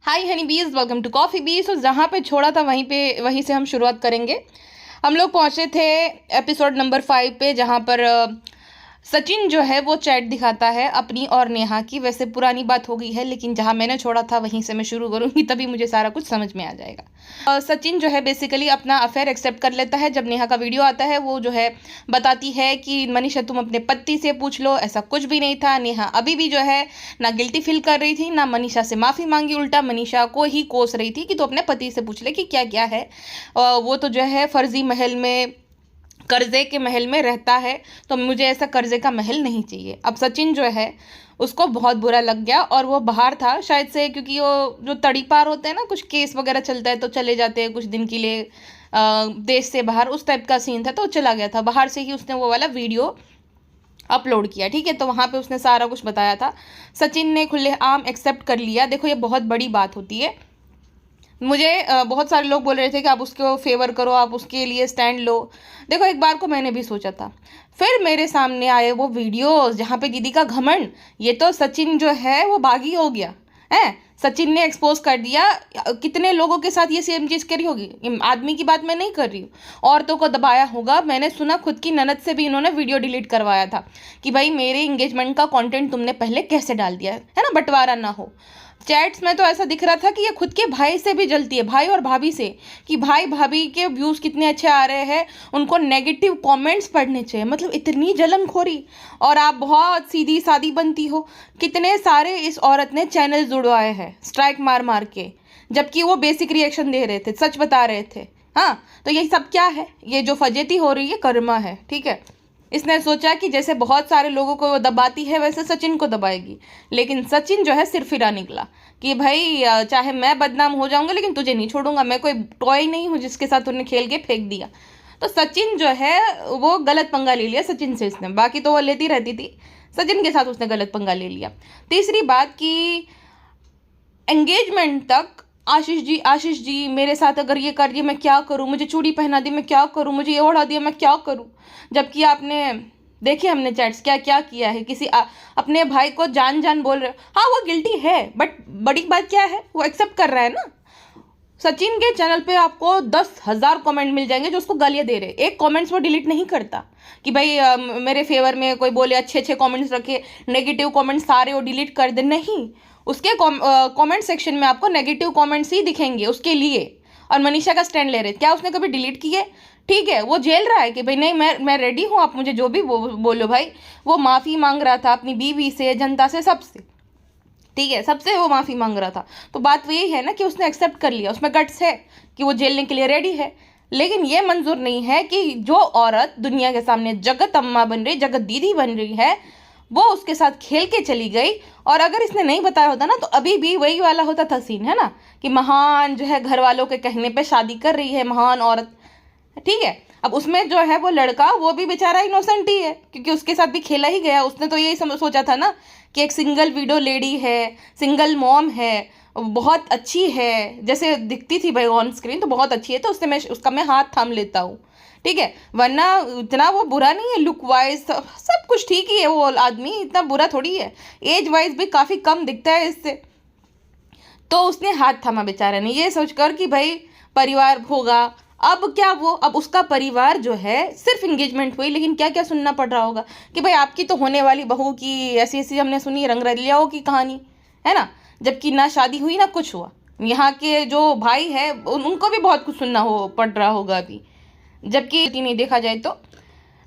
हाय हनी बीज, welcome to coffee बीज। तो जहाँ पे छोड़ा था वहीं से हम शुरुआत करेंगे। हम लोग पहुँचे थे एपिसोड नंबर 5 पे, जहाँ पर सचिन जो है वो चैट दिखाता है अपनी और नेहा की। वैसे पुरानी बात हो गई है, लेकिन जहाँ मैंने छोड़ा था वहीं से मैं शुरू करूँगी, तभी मुझे सारा कुछ समझ में आ जाएगा। सचिन जो है बेसिकली अपना अफेयर एक्सेप्ट कर लेता है। जब नेहा का वीडियो आता है, वो जो है बताती है कि मनीषा तुम अपने पति से पूछ लो, ऐसा कुछ भी नहीं था। नेहा अभी भी जो है ना गिल्टी फील कर रही थी, ना मनीषा से माफ़ी मांगी, उल्टा मनीषा को ही कोस रही थी कि तू अपने पति से पूछ ले कि क्या क्या है। वो तो जो है फर्जी महल में, कर्जे के महल में रहता है, तो मुझे ऐसा कर्जे का महल नहीं चाहिए। अब सचिन जो है उसको बहुत बुरा लग गया, और वो बाहर था शायद से, क्योंकि वो जो तड़ी पार होते हैं ना, कुछ केस वगैरह चलता है तो चले जाते हैं कुछ दिन के लिए देश से बाहर, उस टाइप का सीन था। तो चला गया था, बाहर से ही उसने वो वाला वीडियो अपलोड किया। ठीक है, तो वहाँ पे उसने सारा कुछ बताया था। सचिन ने खुलेआम एक्सेप्ट कर लिया। देखो, ये बहुत बड़ी बात होती है। मुझे बहुत सारे लोग बोल रहे थे कि आप उसको फेवर करो, आप उसके लिए स्टैंड लो। देखो, एक बार को मैंने भी सोचा था, फिर मेरे सामने आए वो वीडियोस जहाँ पे दीदी का घमंड। ये तो सचिन जो है वो बागी हो गया है। सचिन ने एक्सपोज कर दिया। कितने लोगों के साथ ये सेम चीज़ करी होगी। आदमी की बात मैं नहीं कर रही हूँ, औरतों को दबाया होगा। मैंने सुना खुद की ननद से भी इन्होंने वीडियो डिलीट करवाया था कि भाई मेरे इंगेजमेंट का कंटेंट तुमने पहले कैसे डाल दिया है ना, बंटवारा ना हो। चैट्स में तो ऐसा दिख रहा था कि ये खुद के भाई से भी जलती है, भाई और भाभी से, कि भाई भाभी के व्यूज़ कितने अच्छे आ रहे हैं, उनको नेगेटिव कमेंट्स पढ़ने चाहिए। मतलब इतनी जलनखोरी, और आप बहुत सीधी सादी बनती हो। कितने सारे इस औरत ने चैनल जुड़वाए हैं स्ट्राइक मार मार के, जबकि वो बेसिक रिएक्शन दे रहे थे, सच बता रहे थे। हाँ, तो ये सब क्या है? ये जो फजेती हो रही है कर्मा है। ठीक है, इसने सोचा कि जैसे बहुत सारे लोगों को वो दबाती है वैसे सचिन को दबाएगी, लेकिन सचिन जो है सिर फिरा निकला कि भाई चाहे मैं बदनाम हो जाऊंगा लेकिन तुझे नहीं छोड़ूंगा। मैं कोई टॉय नहीं हूँ जिसके साथ उन्हें खेल के फेंक दिया। तो सचिन जो है वो गलत पंगा ले लिया सचिन से इसने। बाकी तो वो लेती रहती थी, सचिन के साथ उसने गलत पंगा ले लिया। तीसरी बात कि एंगेजमेंट तक आशीष जी मेरे साथ अगर ये कर दिए मैं क्या करूँ, मुझे चूड़ी पहना दी मैं क्या करूँ, मुझे ये ओढ़ा दिया मैं क्या करूँ। जबकि आपने देखिए हमने चैट्स क्या क्या किया है। अपने भाई को जान जान बोल रहे हो। हाँ, वो गिल्टी है, बट बड़ी बात क्या है, वो एक्सेप्ट कर रहा है ना। सचिन के चैनल पे आपको 10,000 कमेंट मिल जाएंगे जो उसको गालियाँ दे रहे। एक कमेंट्स वो डिलीट नहीं करता कि भाई मेरे फेवर में कोई बोले, अच्छे अच्छे कमेंट्स रखे, नेगेटिव कमेंट्स सारे वो डिलीट कर दे। नहीं, उसके कमेंट सेक्शन में आपको नेगेटिव कमेंट्स ही दिखेंगे उसके लिए। और मनीषा का स्टैंड ले रहे, क्या उसने कभी डिलीट किए? ठीक है, वो झेल रहा है कि भाई नहीं, मैं रेडी हूँ, आप मुझे जो भी बोलो भाई। वो माफ़ी मांग रहा था अपनी बीवी से, जनता से, सबसे। ठीक है, सबसे वो माफ़ी मांग रहा था। तो बात वो यही है ना कि उसने एक्सेप्ट कर लिया, उसमें गट्स है कि वो झेलने के लिए रेडी है। लेकिन ये मंजूर नहीं है कि जो औरत दुनिया के सामने जगत अम्मा बन रही, जगत दीदी बन रही है, वो उसके साथ खेल के चली गई। और अगर इसने नहीं बताया होता ना, तो अभी भी वही वाला होता था सीन, है ना, कि महान जो है घर वालों के कहने पे शादी कर रही है, महान औरत। ठीक है, अब उसमें जो है वो लड़का, वो भी बेचारा इनोसेंट ही है, क्योंकि उसके साथ भी खेला ही गया। उसने तो यही सोचा था ना कि एक सिंगल विडो लेडी है, सिंगल मॉम है, बहुत अच्छी है, जैसे दिखती थी भाई ऑन स्क्रीन तो बहुत अच्छी है, तो उसका मैं हाथ थाम लेता हूँ। ठीक है, वरना इतना वो बुरा नहीं है, लुक वाइज सब कुछ ठीक ही है। वो आदमी इतना बुरा थोड़ी है, एज वाइज भी काफ़ी कम दिखता है इससे। तो उसने हाथ थामा बेचारे ने, ये सोचकर कि भाई परिवार होगा। अब क्या, वो अब उसका परिवार जो है, सिर्फ इंगेजमेंट हुई लेकिन क्या क्या सुनना पड़ रहा होगा कि भाई आपकी तो होने वाली बहू की ऐसी ऐसी हमने सुनी रंगरलियाओं की कहानी, है ना। जबकि ना शादी हुई ना कुछ हुआ। यहाँ के जो भाई है उनको भी बहुत कुछ सुनना पड़ रहा होगा अभी, जबकि नहीं देखा जाए तो।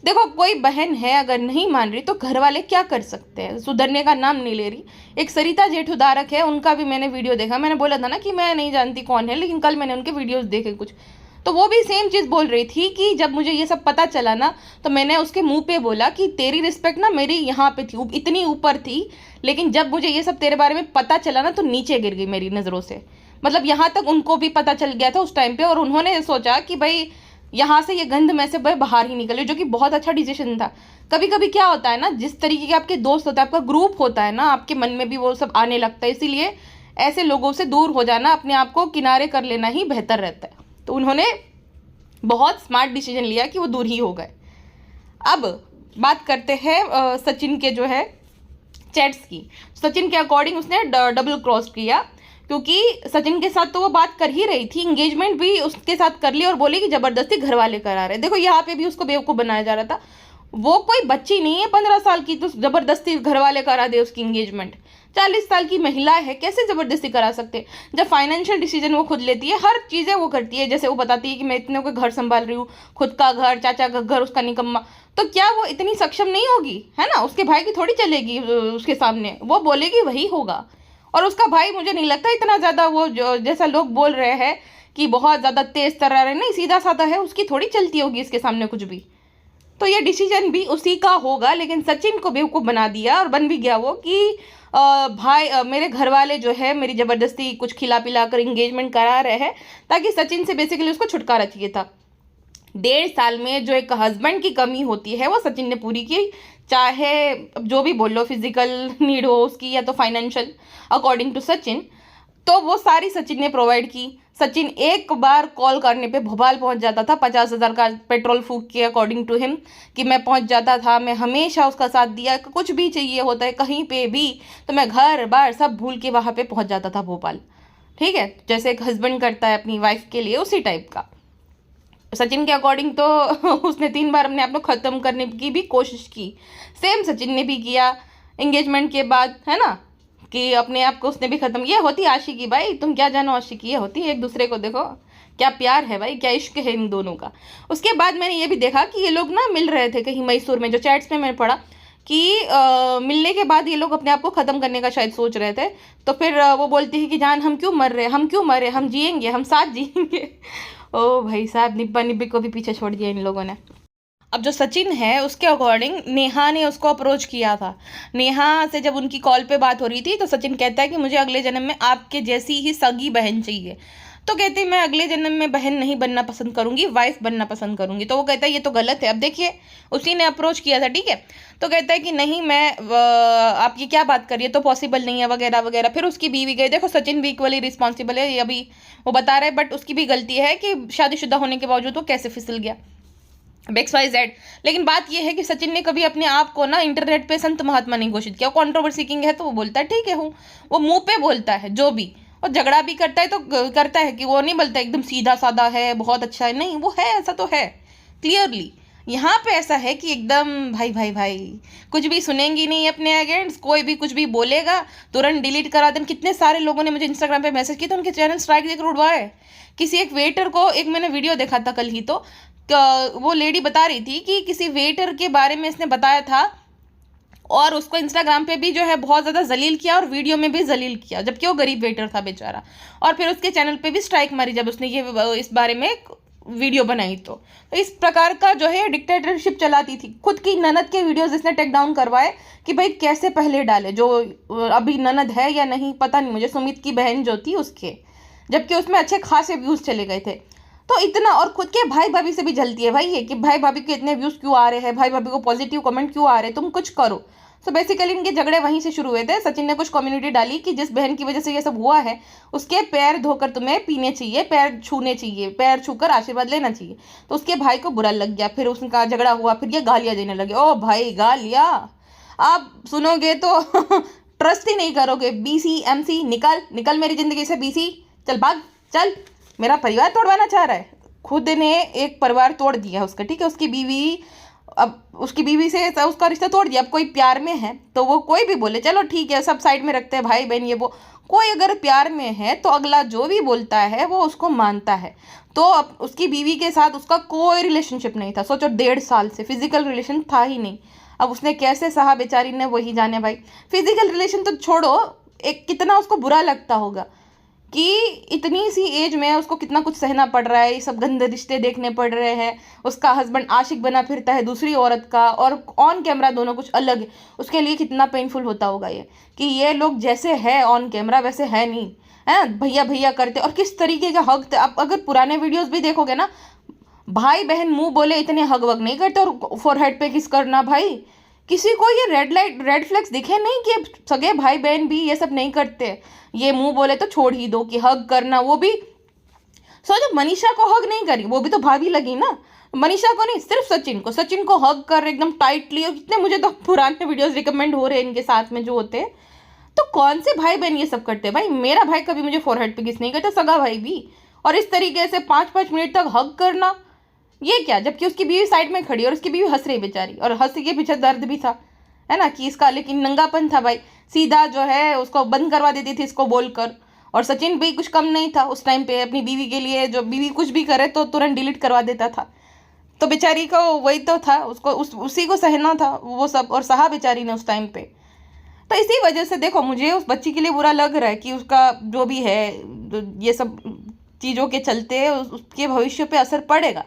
देखो, कोई बहन है अगर नहीं मान रही तो घर वाले क्या कर सकते हैं, सुधरने का नाम नहीं ले रही। एक सरिता जेठुदारक है, उनका भी मैंने वीडियो देखा। मैंने बोला था ना कि मैं नहीं जानती कौन है, लेकिन कल मैंने उनके वीडियोस देखे कुछ, तो वो भी सेम चीज़ बोल रही थी कि जब मुझे ये सब पता चला ना, तो मैंने उसके मुंह पे बोला कि तेरी रिस्पेक्ट ना मेरी यहाँ पे थी, इतनी ऊपर थी, लेकिन जब मुझे ये सब तेरे बारे में पता चला ना, तो नीचे गिर गई मेरी नज़रों से। मतलब यहाँ तक उनको भी पता चल गया था उस टाइम पे, और उन्होंने सोचा कि भाई यहाँ से ये गंध में से बाहर ही निकले, जो कि बहुत अच्छा डिसीजन था। कभी कभी क्या होता है ना, जिस तरीके के आपके दोस्त होता है, आपका ग्रुप होता है ना, आपके मन में भी वो सब आने लगता है। इसीलिए ऐसे लोगों से दूर हो जाना, अपने आप को किनारे कर लेना ही बेहतर रहता है। तो उन्होंने बहुत स्मार्ट डिसीजन लिया कि वो दूर ही हो गए। अब बात करते हैं सचिन के जो है चैट्स की। सचिन के अकॉर्डिंग उसने डबल क्रॉस किया, क्योंकि सचिन के साथ तो वो बात कर ही रही थी, एंगेजमेंट भी उसके साथ कर ली और बोली कि जबरदस्ती घर वाले करा रहे। देखो यहाँ पे भी उसको बेवकूफ़ बनाया जा रहा था। वो कोई बच्ची नहीं है 15 साल की, तो जबरदस्ती घर वाले करा दे उसकी एंगेजमेंट। 40 साल की महिला है, कैसे जबरदस्ती करा सकते। जब फाइनेंशियल डिसीजन वो खुद लेती है, हर चीज़ें वो करती है, जैसे वो बताती है कि मैं इतने को घर संभाल रही हूँ, खुद का घर, चाचा का घर, उसका निकम्मा, तो क्या वो इतनी सक्षम नहीं होगी, है ना। उसके भाई की थोड़ी चलेगी उसके सामने, वो बोलेगी वही होगा। और उसका भाई मुझे नहीं लगता इतना ज़्यादा वो जैसा लोग बोल रहे हैं कि बहुत ज़्यादा तेज तर्रार है, नहीं, सीधा साधा है, उसकी थोड़ी चलती होगी इसके सामने कुछ भी। तो ये डिसीजन भी उसी का होगा, लेकिन सचिन को बेवकूफ़ बना दिया और बन भी गया वो कि भाई मेरे घर वाले जो है मेरी ज़बरदस्ती कुछ खिला पिला कर इंगेजमेंट करा रहे हैं, ताकि सचिन से बेसिकली उसको छुटकारा चाहिए था। 1.5 साल में जो एक हस्बैंड की कमी होती है वो सचिन ने पूरी की, चाहे जो भी बोल लो, फिजिकल नीड हो उसकी या तो फाइनेंशियल, अकॉर्डिंग टू सचिन, तो वो सारी सचिन ने प्रोवाइड की। सचिन एक बार कॉल करने पे भोपाल पहुंच जाता था, 50,000 का पेट्रोल फूक के, अकॉर्डिंग टू हिम, कि मैं पहुंच जाता था, मैं हमेशा उसका साथ दिया, कुछ भी चाहिए होता है कहीं पे भी तो मैं घर बार सब भूल के वहाँ पे पहुंच जाता था भोपाल। ठीक है, जैसे एक हस्बैंड करता है अपनी वाइफ के लिए, उसी टाइप का सचिन के अकॉर्डिंग तो उसने 3 बार अपने आप को ख़त्म करने की भी कोशिश की। सेम सचिन ने भी किया एंगेजमेंट के बाद, है ना, कि अपने आप को उसने भी ख़त्म। ये होती आशिकी भाई, तुम क्या जानो आशिकी, ये होती है एक दूसरे को, देखो क्या प्यार है भाई, क्या इश्क है इन दोनों का। उसके बाद मैंने ये भी देखा कि ये लोग ना मिल रहे थे कहीं मैसूर में, जो चैट्स में मैंने पढ़ा कि मिलने के बाद ये लोग अपने आप को ख़त्म करने का शायद सोच रहे थे। तो फिर वो बोलती है कि जान हम क्यों मर रहे, हम क्यों मरे, हम जिएंगे, हम साथ जिएंगे। ओ भाई साहब, निब्बा निब्बी को भी पीछे छोड़ दिया इन लोगों ने। अब जो सचिन है उसके अकॉर्डिंग नेहा ने उसको अप्रोच किया था। नेहा से जब उनकी कॉल पे बात हो रही थी तो सचिन कहता है कि मुझे अगले जन्म में आपके जैसी ही सगी बहन चाहिए। तो कहती मैं अगले जन्म में बहन नहीं बनना पसंद करूंगी, वाइफ बनना पसंद करूंगी। तो वो कहता है ये तो गलत है। अब देखिए, उसी ने अप्रोच किया था, ठीक है, तो कहता है कि नहीं मैं आप ये क्या बात करिए, तो पॉसिबल नहीं है वगैरह वगैरह। फिर उसकी बीवी गई, देखो सचिन भी इक्वली रिस्पॉन्सिबल है, ये अभी वो बता रहे हैं, बट उसकी भी गलती है कि शादीशुदा होने के बावजूद वो कैसे फिसल गया, XYZ। लेकिन बात यह है कि सचिन ने कभी अपने आप को ना इंटरनेट पे संत महात्मा नहीं घोषित किया। कंट्रोवर्सी किंग है तो वो बोलता है ठीक है हूँ, वो मुंह पे बोलता है जो भी, और झगड़ा भी करता है तो करता है, कि वो नहीं बोलता एकदम सीधा साधा है बहुत अच्छा है, नहीं, वो है ऐसा तो है क्लियरली। यहाँ पे ऐसा है कि एकदम भाई भाई भाई कुछ भी सुनेंगी नहीं अपने अगेंस्ट, कोई भी कुछ भी बोलेगा तुरंत डिलीट करा दें। कितने सारे लोगों ने मुझे इंस्टाग्राम पे मैसेज किया तो उनके चैनल स्ट्राइक देकर उड़वाए। किसी एक वेटर को, एक मैंने वीडियो देखा था कल ही, तो वो लेडी बता रही थी कि किसी वेटर के बारे में इसने बताया था और उसको इंस्टाग्राम पे भी जो है बहुत ज़्यादा जलील किया और वीडियो में भी जलील किया, जबकि वो गरीब वेटर था बेचारा। और फिर उसके चैनल पे भी स्ट्राइक मारी जब उसने ये इस बारे में वीडियो बनाई। तो इस प्रकार का जो है डिक्टेटरशिप चलाती थी। खुद की ननद के वीडियोस इसने टेक डाउन करवाए कि भाई कैसे पहले डाले, जो अभी ननद है या नहीं पता नहीं मुझे, सुमित की बहन जो थी उसके, जबकि उसमें अच्छे खासे व्यूज़ चले गए थे। तो इतना, और खुद के भाई भाभी से भी जलती है भाई ये, कि भाई भाभी के इतने व्यूज़ क्यों आ रहे हैं, भाई भाभी को पॉजिटिव कमेंट क्यों आ रहे हैं, तुम कुछ करो। सो बेसिकली इनके झगड़े वहीं से शुरू हुए थे। सचिन ने कुछ कम्युनिटी डाली कि जिस बहन की वजह से ये सब हुआ है उसके पैर धोकर तुम्हें पीने चाहिए, पैर छूने चाहिए, पैर छूकर आशीर्वाद लेना चाहिए। तो उसके भाई को बुरा लग गया, फिर उसका झगड़ा हुआ, फिर ये गालियाँ देने लगे। ओ भाई गालियाँ आप सुनोगे तो ट्रस्ट ही नहीं करोगे। BC MC निकल निकल मेरी ज़िंदगी से, BC चल भाग चल, मेरा परिवार तोड़वाना चाह रहा है। खुद ने एक परिवार तोड़ दिया उसका, ठीक है, उसकी बीवी, अब उसकी बीवी से उसका रिश्ता तोड़ दिया। अब कोई प्यार में है तो वो कोई भी बोले चलो ठीक है, सब साइड में रखते हैं भाई बहन ये वो, कोई अगर प्यार में है तो अगला जो भी बोलता है वो उसको मानता है। तो अब उसकी बीवी के साथ उसका कोई रिलेशनशिप नहीं था, सोचो 1.5 साल से फिजिकल रिलेशन था ही नहीं। अब उसने कैसे सहा बेचारी ने, वही जाने भाई। फिजिकल रिलेशन तो छोड़ो, एक कितना उसको बुरा लगता होगा कि इतनी सी एज में उसको कितना कुछ सहना पड़ रहा है, ये सब गंदे रिश्ते देखने पड़ रहे हैं, उसका हस्बैंड आशिक बना फिरता है दूसरी औरत का, और ऑन कैमरा दोनों कुछ अलग है। उसके लिए कितना पेनफुल होता होगा ये, कि ये लोग जैसे है ऑन कैमरा वैसे है नहीं, है भैया भैया करते, और किस तरीके का हक। आप अगर पुराने वीडियोस भी देखोगे ना, भाई बहन मुंह बोले इतने हग वग नहीं करते, और फोरहेड पे किस करना भाई, किसी को ये रेड फ्लैग्स दिखे नहीं कि सगे भाई बहन भी ये सब नहीं करते। ये मुंह बोले तो छोड़ ही दो कि हग करना, वो भी सोचो मनीषा को हग नहीं करी, वो भी तो भाभी लगी ना, मनीषा को नहीं, सिर्फ सचिन को हग कर एकदम टाइटली। और कितने मुझे तो पुराने वीडियोस रिकमेंड हो रहे हैं इनके साथ में जो होते हैं, तो कौन से भाई बहन ये सब करते हैं भाई? मेरा भाई कभी मुझे फोरहेड पे किस नहीं करता, सगा भाई भी। और इस तरीके से 5-5 मिनट तक हग करना, ये क्या? जबकि उसकी बीवी साइड में खड़ी और उसकी बीवी हंस रही बेचारी, और हंसी के पीछे दर्द भी था, है ना, कि इसका लेकिन नंगापन था भाई। सीधा जो है उसको बंद करवा देती थी इसको बोलकर। और सचिन भी कुछ कम नहीं था उस टाइम पे, अपनी बीवी के लिए जो बीवी कुछ भी करे तो तुरंत डिलीट करवा देता था। तो बेचारी को वही तो था, उसको उसी को सहना था वो सब, और सहा बेचारी ने उस टाइम पे। तो इसी वजह से देखो, मुझे उस बच्ची के लिए बुरा लग रहा है कि उसका जो भी है, ये सब चीज़ों के चलते उसके भविष्य पे असर पड़ेगा।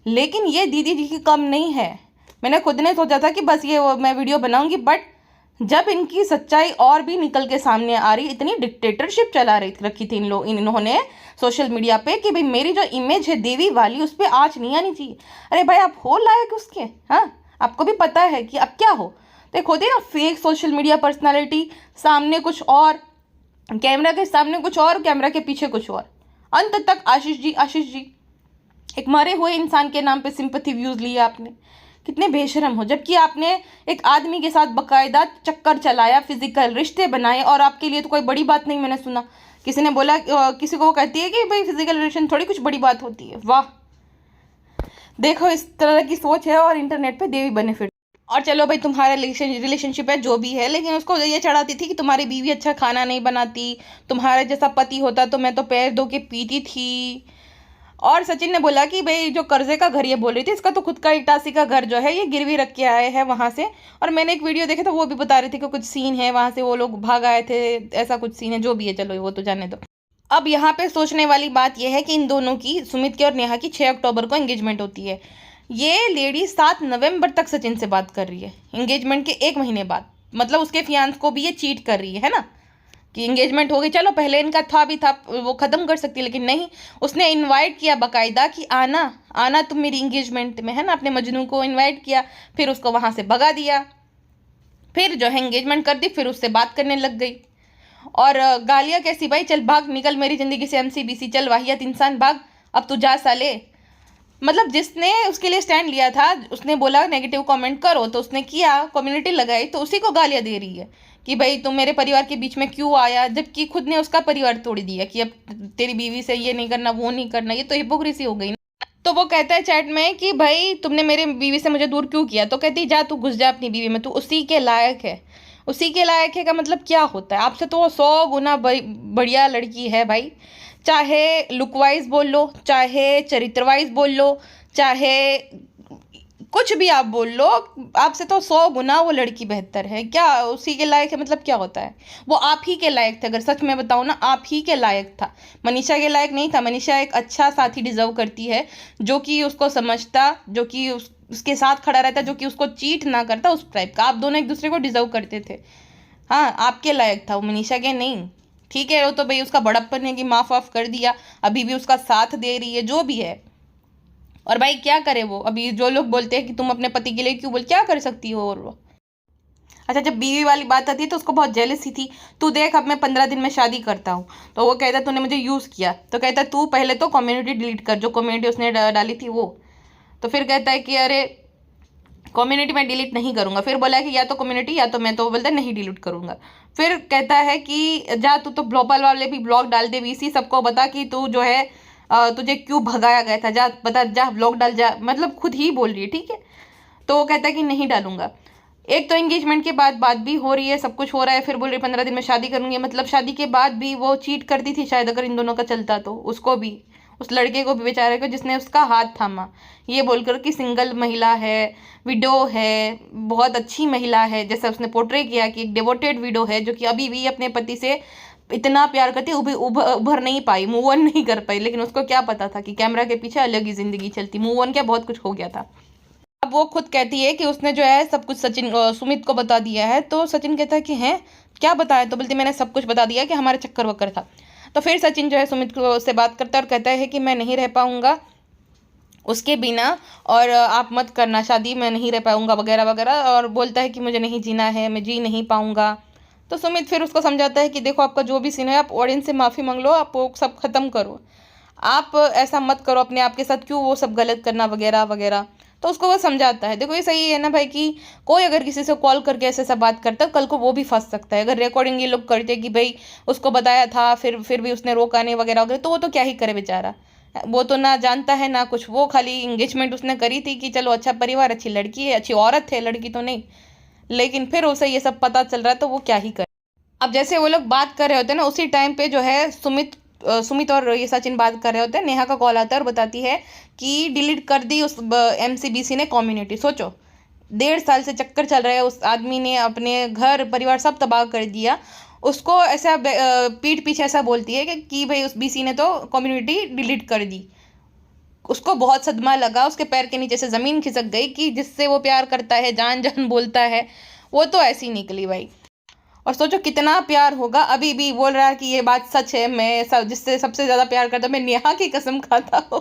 लेकिन ये दीदी जी की कम नहीं है। मैंने खुद ने सोचा था कि बस ये मैं वीडियो बनाऊंगी, बट जब इनकी सच्चाई और भी निकल के सामने आ रही, इतनी डिक्टेटरशिप चला रखी थी इन्होंने सोशल मीडिया पे कि भाई मेरी जो इमेज है देवी वाली उस पर आँच नहीं आनी चाहिए। अरे भाई आप हो लायक उसके? हाँ, आपको भी पता है कि अब क्या हो। देखो होती ना फेक सोशल मीडिया पर्सनालिटी, सामने कुछ और, कैमरा के सामने कुछ और, कैमरा के पीछे कुछ और। अंत तक आशीष जी एक मरे हुए इंसान के नाम पे सिंपैथी व्यूज लिए आपने। कितने बेशरम हो, जबकि आपने एक आदमी के साथ बकायदा चक्कर चलाया, फिजिकल रिश्ते बनाए, और आपके लिए तो कोई बड़ी बात नहीं। मैंने सुना किसी ने बोला, किसी को कहती है कि भाई फिजिकल रिलेशन थोड़ी कुछ बड़ी बात होती है। वाह, देखो इस तरह की सोच है, और इंटरनेट पे देवी बने फिर। और चलो भाई तुम्हारा रिलेशनशिप है जो भी है, लेकिन उसको ये चढ़ाती थी कि तुम्हारी बीवी अच्छा खाना नहीं बनाती, तुम्हारे जैसा पति होता तो मैं तो पैर धो के पीती थी। और सचिन ने बोला कि भाई जो कर्जे का घर ये बोल रही थी, इसका तो खुद का इटासी का घर जो है ये गिरवी रख के आए हैं वहाँ से। और मैंने एक वीडियो देखा था, वो भी बता रहे थे कि कुछ सीन है वहाँ से, वो लोग भाग आए थे, ऐसा कुछ सीन है, जो भी है चलो वो तो जाने दो। अब यहाँ पे सोचने वाली बात यह है कि इन दोनों की, सुमित की और नेहा की, 6 अक्टूबर को एंगेजमेंट होती है। ये लेडी 7 नवंबर तक सचिन से बात कर रही है, एंगेजमेंट के 1 महीने बाद। मतलब उसके फियांस को भी ये चीट कर रही है ना, कि एंगेजमेंट हो गई, चलो पहले इनका भी था वो ख़त्म कर सकती, लेकिन नहीं, उसने इनवाइट किया बाकायदा कि आना तुम मेरी एंगेजमेंट में, है ना। अपने मजनू को इनवाइट किया, फिर उसको वहाँ से भगा दिया, फिर जो है एंगेजमेंट कर दी, फिर उससे बात करने लग गई। और गालियाँ कैसी भाई, चल भाग, निकल मेरी ज़िंदगी से MCBC, चल वाहियात इंसान भाग, अब तू जा साले। मतलब जिसने उसके लिए स्टैंड लिया था, उसने बोला नेगेटिव कमेंट करो तो उसने किया, कम्युनिटी लगाई, तो उसी को गालियाँ दे रही है कि भाई तुम मेरे परिवार के बीच में क्यों आया, जबकि खुद ने उसका परिवार तोड़ दिया कि अब तेरी बीवी से ये नहीं करना, वो नहीं करना। ये तो हिपोक्रेसी हो गई ना। तो वो कहता है चैट में कि भाई तुमने मेरे बीवी से मुझे दूर क्यों किया, तो कहती जा तू घुस जा अपनी बीवी में, तू उसी के लायक है। उसी के लायक है का मतलब क्या होता है? आपसे तो 100 गुना बढ़िया लड़की है भाई, चाहे लुक वाइज बोल लो, चाहे चरित्र वाइज बोल लो, चाहे कुछ भी आप बोल लो, आपसे तो 100 गुना वो लड़की बेहतर है। क्या उसी के लायक है मतलब क्या होता है? वो आप ही के लायक था, अगर सच में बताऊँ ना, आप ही के लायक था, मनीषा के लायक नहीं था। मनीषा एक अच्छा साथी डिजर्व करती है, जो कि उसको समझता, जो कि उसके साथ खड़ा रहता, जो कि उसको चीट ना करता, उस टाइप का। आप दोनों एक दूसरे को डिजर्व करते थे। हाँ, आपके लायक था वो, मनीषा के नहीं। ठीक है, वो तो भाई उसका बड़प्पन है कि माफ़ वाफ कर दिया, अभी भी उसका साथ दे रही है, जो भी है। और भाई क्या करे वो, अभी जो लोग बोलते हैं कि तुम अपने पति के लिए क्यों बोल, क्या कर सकती हो। और वो अच्छा, जब बीवी वाली बात आती है तो उसको बहुत जेलसी थी। तू देख अब मैं 15 दिन में शादी करता हूँ, तो वो कहता तूने मुझे यूज़ किया, तो कहता तू पहले तो कम्युनिटी डिलीट कर, जो कम्युनिटी उसने डाली थी वो। तो फिर कहता है कि अरे कम्युनिटी मैं डिलीट नहीं करूँगा। फिर बोला कि या तो कम्युनिटी या तो मैं, तो बोलता नहीं डिलीट करूँगा। फिर कहता है कि जा तू तो भोपाल वाले भी ब्लॉग डाल दे, VC सबको बता कि तू जो है तुझे क्यों भगाया गया था, जा बता, जा ब्लॉग डाल जा। मतलब खुद ही बोल रही है, ठीक है। तो वो कहता है कि नहीं डालूंगा। एक तो एंगेजमेंट के बाद बात भी हो रही है, सब कुछ हो रहा है, फिर बोल रही 15 दिन में शादी करूंगी। मतलब शादी के बाद भी वो चीट करती थी शायद, अगर इन दोनों का चलता तो। उसको भी, उस लड़के को भी, बेचारे को, जिसने उसका हाथ थामा, ये बोलकर कि सिंगल महिला है, विडो है, बहुत अच्छी महिला है, जैसा उसने पोर्ट्रे किया कि एक डिवोटेड विडो है, जो कि अभी भी अपने पति से इतना प्यार करती, उभर नहीं पाई, मूव ऑन नहीं कर पाई। लेकिन उसको क्या पता था कि कैमरा के पीछे अलग ही जिंदगी चलती, मूव ऑन क्या बहुत कुछ हो गया था। अब वो खुद कहती है कि उसने जो है सब कुछ सुमित को बता दिया है। तो सचिन कहता है कि हैं क्या बताया, तो बोलती मैंने सब कुछ बता दिया कि हमारा चक्कर वक्कर था। तो फिर सचिन जो है सुमित को से बात करता है और कहता है कि मैं नहीं रह पाऊंगा उसके बिना, और आप मत करना शादी, मैं नहीं रह पाऊंगा वगैरह वगैरह। और बोलता है कि मुझे नहीं जीना है, मैं जी नहीं पाऊंगा। तो सुमित फिर उसको समझाता है कि देखो आपका जो भी सीन है, आप ऑडियंस से माफ़ी मांग लो, आप वो सब ख़त्म करो, आप ऐसा मत करो, अपने आप के साथ क्यों वो सब गलत करना वगैरह वगैरह। तो उसको वो समझाता है। देखो ये सही है ना भाई कि कोई अगर किसी से कॉल करके ऐसे ऐसा बात करता है, कल को वो भी फंस सकता है। अगर रिकॉर्डिंग ये लोग करते कि भाई उसको बताया था फिर भी उसने रोका नहीं वगैरह वगैरह, तो वो तो क्या ही करे बेचारा। वो तो ना जानता है ना कुछ, वो खाली इंगेजमेंट उसने करी थी कि चलो अच्छा परिवार, अच्छी लड़की है, अच्छी औरत है, लड़की तो नहीं, लेकिन फिर उसे ये सब पता चल रहा है तो वो क्या ही करे। अब जैसे वो लोग बात कर रहे होते हैं ना, उसी टाइम पे जो है सुमित और ये सचिन बात कर रहे होते हैं, नेहा का कॉल आता है और बताती है कि डिलीट कर दी उस MCBC ने कम्युनिटी। सोचो 1.5 साल से चक्कर चल रहा है, उस आदमी ने अपने घर परिवार सब तबाह कर दिया, उसको ऐसा पीठ पीछे ऐसा बोलती है कि भाई उस BC ने तो कम्युनिटी डिलीट कर दी। उसको बहुत सदमा लगा, उसके पैर के नीचे से ज़मीन खिसक गई कि जिससे वो प्यार करता है, जान जान बोलता है, वो तो ऐसी निकली भाई। और सोचो कितना प्यार होगा, अभी भी बोल रहा है कि ये बात सच है, मैं जिससे सबसे ज़्यादा प्यार करता हूँ, मैं नेहा की कसम खाता हूँ।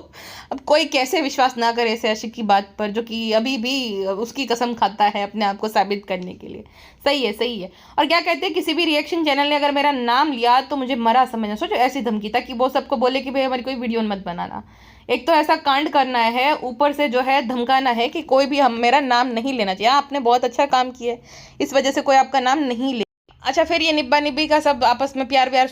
अब कोई कैसे विश्वास ना करे ऐसे आशिक की बात पर, जो कि अभी भी उसकी कसम खाता है अपने आप को साबित करने के लिए। सही है, सही है। और क्या कहते हैं, किसी भी रिएक्शन चैनल ने अगर मेरा नाम लिया तो मुझे मरा समझना। सोचो ऐसी धमकी था कि वो सबको बोले कि भाई हमारी कोई वीडियो मत बनाना। एक तो ऐसा कांड करना है, ऊपर से जो है धमकाना है कि कोई भी हम मेरा नाम नहीं लेना चाहिए। आपने बहुत अच्छा काम किया है, इस वजह से कोई आपका नाम नहीं ले। अच्छा, फिर ये निब्बा निब्बी का सब आपस में प्यार व्यार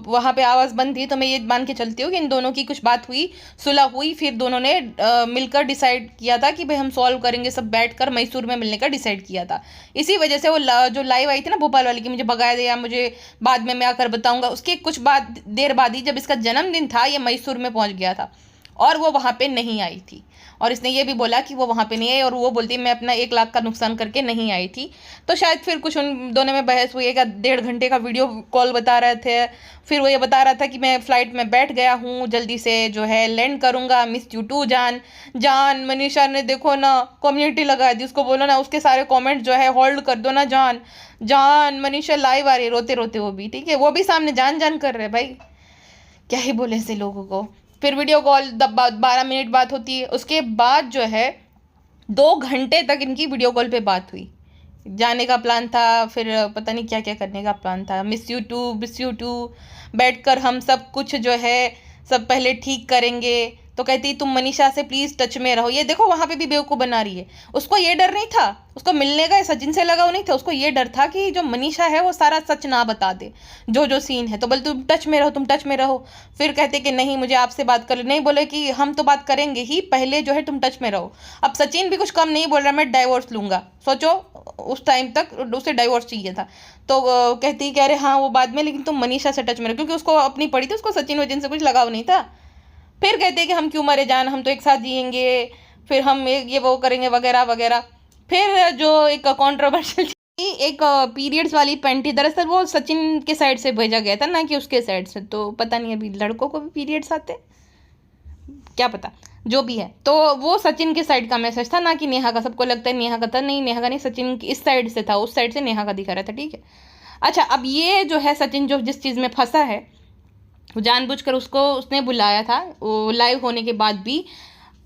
वहाँ पे आवाज़ बंद थी, तो मैं ये मान के चलती हूँ कि इन दोनों की कुछ बात हुई, सुलह हुई, फिर दोनों ने मिलकर डिसाइड किया था कि भाई हम सॉल्व करेंगे, सब बैठकर मैसूर में मिलने का डिसाइड किया था। इसी वजह से वो जो लाइव आई थी ना भोपाल वाली की, मुझे भगा दिया, मुझे बाद में मैं आकर बताऊंगा, उसके कुछ देर बाद ही जब इसका जन्मदिन था, ये मैसूर में पहुँच गया था और वो वहाँ पे नहीं आई थी। और इसने ये भी बोला कि वो वहाँ पे नहीं आई, और वो बोलती मैं अपना 1 लाख का नुकसान करके नहीं आई थी। तो शायद फिर कुछ उन दोनों में बहस हुई, 1.5 घंटे का वीडियो कॉल बता रहे थे। फिर वो ये बता रहा था कि मैं फ़्लाइट में बैठ गया हूँ, जल्दी से जो है लैंड करूँगा, मिस यू टू जान। जान मनीषा ने देखो ना कम्युनिटी लगा दी, उसको बोलो ना उसके सारे कॉमेंट जो है होल्ड कर दो ना। जान जान मनीषा लाइव आ रही रोते रोते, वो भी ठीक है, वो भी सामने जान जान कर रहे भाई, क्या ही बोले ऐसे लोगों को। फिर वीडियो कॉल 12 मिनट बात होती है, उसके बाद जो है 2 घंटे तक इनकी वीडियो कॉल पे बात हुई। जाने का प्लान था, फिर पता नहीं क्या क्या करने का प्लान था, मिस यू टू बैठकर हम सब कुछ जो है सब पहले ठीक करेंगे। तो कहती तुम मनीषा से प्लीज़ टच में रहो। ये देखो वहाँ पे भी बेवकूफ़ बना रही है। उसको ये डर नहीं था, उसको मिलने का सचिन से लगाव नहीं था, उसको ये डर था कि जो मनीषा है वो सारा सच ना बता दे, जो सीन है। तो बोले तुम टच में रहो, तुम टच में रहो। फिर कहते कि नहीं मुझे आपसे बात कर, नहीं बोले कि हम तो बात करेंगे ही, पहले जो है तुम टच में रहो। अब सचिन भी कुछ कम नहीं बोल रहा, मैं डाइवोर्स लूँगा। सोचो उस टाइम तक उसे डाइवोर्स चाहिए था। तो कहती कि अरे हाँ वो बाद में, लेकिन तुम मनीषा से टच में रहो, क्योंकि उसको अपनी पड़ी थी, उसको सचिन वचिन से कुछ लगाव नहीं था। फिर कहते हैं कि हम क्यों मरे जान, हम तो एक साथ जिएंगे, फिर हम ये वो करेंगे वगैरह वगैरह। फिर जो एक कंट्रोवर्शियल एक पीरियड्स वाली पैंटी, दरअसल वो सचिन के साइड से भेजा गया था ना कि उसके साइड से। तो पता नहीं अभी लड़कों को भी पीरियड्स आते, क्या पता, जो भी है। तो वो सचिन के साइड का मैसेज था ना कि नेहा का। सबको लगता है नेहा का था, नहीं नेहा का नहीं, सचिन की इस साइड से था, उस साइड से नेहा का दिखा रहा था, ठीक है। अच्छा, अब ये जो है सचिन जो जिस चीज़ में फंसा है, वो जानबूझकर उसने बुलाया था, वो लाइव होने के बाद भी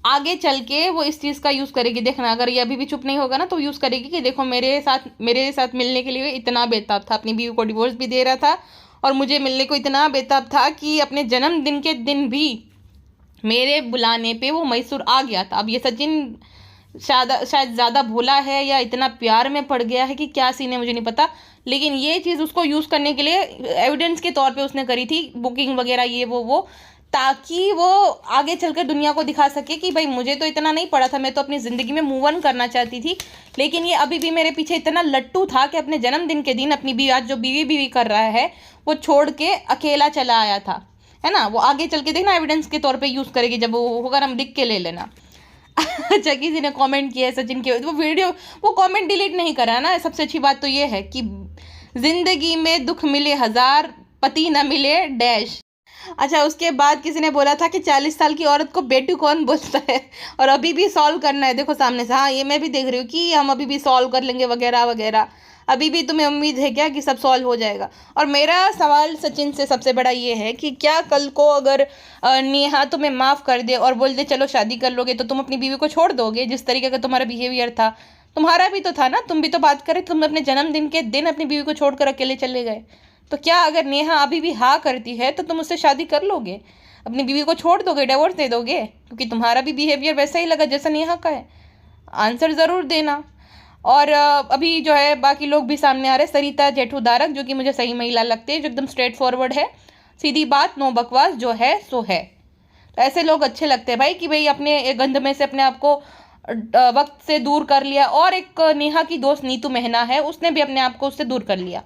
आगे चल के वो इस चीज़ का यूज़ करेगी। देखना अगर ये अभी भी चुप नहीं होगा ना तो यूज़ करेगी कि देखो मेरे साथ मिलने के लिए इतना बेताब था, अपनी बीवी को डिवोर्स भी दे रहा था और मुझे मिलने को इतना बेताब था कि अपने जन्मदिन के दिन भी मेरे बुलाने पे वो मैसूर आ गया था। अब ये सचिन शायद ज़्यादा भोला है या इतना प्यार में पड़ गया है कि क्या सीन है मुझे नहीं पता, लेकिन ये चीज़ उसको यूज़ करने के लिए एविडेंस के तौर पे उसने करी थी, बुकिंग वगैरह ये वो, ताकि वो आगे चलकर दुनिया को दिखा सके कि भाई मुझे तो इतना नहीं पड़ा था, मैं तो अपनी ज़िंदगी में मूव ऑन करना चाहती थी, लेकिन ये अभी भी मेरे पीछे इतना लट्टू था कि अपने जन्मदिन के दिन अपनी आज जो बीवी कर रहा है वो छोड़ के अकेला चला आया था, है ना। वो आगे चल के देखना एविडेंस के तौर पे यूज़ करेगी, जब वो होगा हम लिख के ले लेना। अच्छा, किसी ने कमेंट किया है सचिन के वो कमेंट डिलीट नहीं करा ना। सबसे अच्छी बात तो ये है कि जिंदगी में दुख मिले 1000 पति न मिले डैश। अच्छा, उसके बाद किसी ने बोला था कि 40 साल की औरत को बेटू कौन बोलता है, और अभी भी सॉल्व करना है। देखो सामने से, हाँ ये मैं भी देख रही हूँ कि हम अभी भी सॉल्व कर लेंगे वगैरह वगैरह। अभी भी तुम्हें उम्मीद है क्या कि सब सॉल्व हो जाएगा? और मेरा सवाल सचिन से सबसे बड़ा ये है कि क्या कल को अगर नेहा तुम्हें माफ़ कर दे और बोल दे चलो शादी कर लोगे, तो तुम अपनी बीवी को छोड़ दोगे? जिस तरीके का तुम्हारा बिहेवियर था, तुम्हारा भी तो था ना, तुम भी तो बात करे, तुम अपने जन्मदिन के दिन अपनी बीवी को छोड़कर अकेले चले गए। तो क्या अगर नेहा अभी भी हाँ करती है तो तुम उससे शादी कर लोगे? अपनी बीवी को छोड़ दोगे, डिवोर्स दे दोगे? क्योंकि तुम्हारा भी बिहेवियर वैसा ही लगा जैसा नेहा का है। आंसर ज़रूर देना। और अभी जो है बाकी लोग भी सामने आ रहे हैं। सरिता जेठू दारक, जो कि मुझे सही महिला लगती है, जो एकदम स्ट्रेट फॉरवर्ड है, सीधी बात, नो बकवास, जो है सो है। तो ऐसे लोग अच्छे लगते हैं भाई, कि भाई अपने गंध में से अपने आप को वक्त से दूर कर लिया। और एक नेहा की दोस्त नीतू मेहना है, उसने भी अपने आप को उससे दूर कर लिया,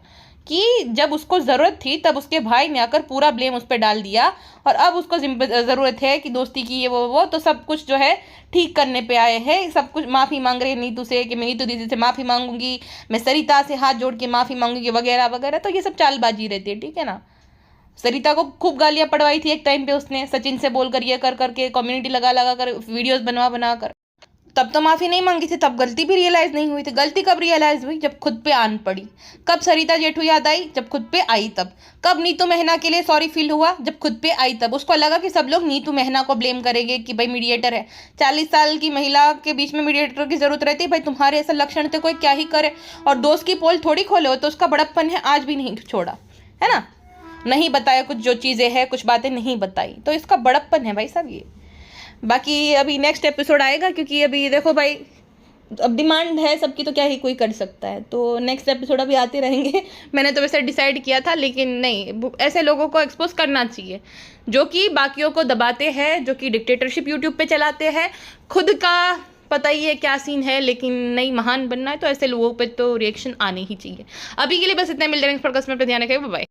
कि जब उसको ज़रूरत थी तब उसके भाई ने आकर पूरा ब्लेम उस पर डाल दिया, और अब उसको ज़रूरत है कि दोस्ती की ये वो तो सब कुछ जो है ठीक करने पे आए हैं। सब कुछ माफ़ी मांग रहे हैं नीतू से, कि मैं नीतू दीदी से माफ़ी मांगूंगी, मैं सरिता से हाथ जोड़ के माफ़ी मांगूंगी, वगैरह वगैरह। तो ये सब चालबाजी रहती है, ठीक है ना। सरिता को खूब गालियां पड़वाई थी एक टाइम पे उसने, सचिन से बोलकर, ये कर करके, कम्युनिटी लगा लगा कर, वीडियोस बनवा बना कर। तब तो माफ़ी नहीं मांगी थी, तब गलती भी रियलाइज़ नहीं हुई थी। गलती कब रियलाइज़ हुई? जब खुद पे आन पड़ी। कब सरिता जेठू याद आई? जब खुद पे आई तब। कब नीतू मेहना के लिए सॉरी फील हुआ? जब खुद पे आई तब। उसको लगा कि सब लोग नीतू मेहना को ब्लेम करेंगे, कि भाई मीडिएटर है। 40 साल की महिला के बीच में मीडिएटर की जरूरत रहती है? भाई तुम्हारे ऐसा लक्षण थे, कोई क्या ही करे। और दोस्त की पोल थोड़ी खोले हो, तो उसका बड़प्पन है, आज भी नहीं छोड़ा, है ना। नहीं बताया कुछ, जो चीज़ें हैं, कुछ बातें नहीं बताई, तो इसका बड़प्पन है भाई साहब ये। बाकी अभी नेक्स्ट एपिसोड आएगा, क्योंकि अभी देखो भाई, अब डिमांड है सबकी, तो क्या ही कोई कर सकता है। तो नेक्स्ट एपिसोड अभी आते रहेंगे। मैंने तो वैसे डिसाइड किया था, लेकिन नहीं, ऐसे लोगों को एक्सपोज करना चाहिए जो कि बाकियों को दबाते हैं, जो कि डिक्टेटरशिप यूट्यूब पे चलाते हैं। खुद का पता ही है क्या सीन है, लेकिन नहीं, महान बनना है तो ऐसे लोगों पे तो रिएक्शन आने ही चाहिए। अभी के लिए बस इतना, मिल रहे हैं इस पॉडकास्ट में, ध्यान रखें, बाय।